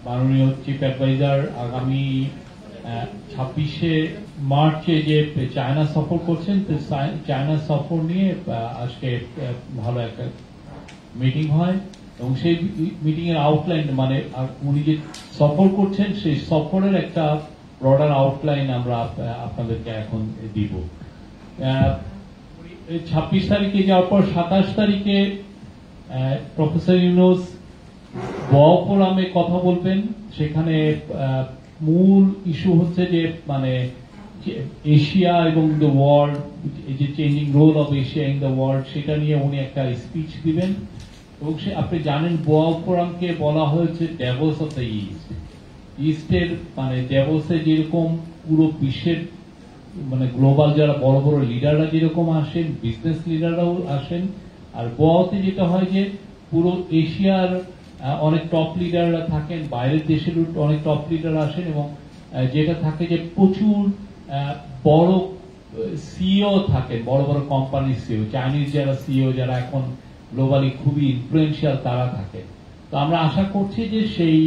মাননীয় chief adviser আগামী 26শে মার্চে যে চায়না সফর করছেন, চায়না সফর নিয়ে আজকে ভালো একটা মিটিং হয় এবং সেই মিটিং এর আউটলাইন মানে উনি যে সফর করছেন সেই সফরের একটা ব্রডার আউটলাইন আমরা আপনাদেরকে এখন দিব। 26 তারিখে যাওয়ার পর 27 তারিখে প্রফেসর ইউনূস ওয়াও ফোরামে কথা বলবেন। সেখানে মূল ইস্যু হচ্ছে যে মানে এশিয়া এবং দ্য ওয়ার্ল্ড, এই যে changing role of Asia in the world, সেটা নিয়ে উনি একটা স্পিচ দিবেন। এবং আপনি জানেন ওয়াও ফোরামকে বলা হয়েছে ড্যাভোস অফ দ্য ইস্ট। ইস্টের মানে ড্যাভোসে যেরকম পুরো বিশ্বের মানে গ্লোবাল যারা বড় বড় লিডাররা যেরকম আসেন, বিজনেস লিডাররাও আসেন, আর ওয়াওতে যেটা হয় যে পুরো এশিয়ার অনেক টপ লিডাররা থাকেন, বাইরের দেশের অনেক টপ লিডার আসেন এবং যেটা থাকে যে প্রচুর বড় সিইও থাকেন, বড় বড় কোম্পানির সিইও, চাইনিজ যারা সিইও যারা এখন গ্লোবালি খুবই ইনফ্লুয়েন্সিয়াল তারা থাকেন। তো আমরা আশা করছি যে সেই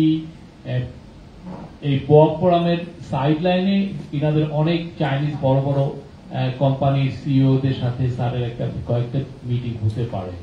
এই ওয়াও ফোরামের সাইড লাইনে ইনাদের অনেক চাইনিজ বড় বড় কোম্পানির সিইওদের সাথে স্যারের একটা কয়েকটা মিটিং হতে পারে।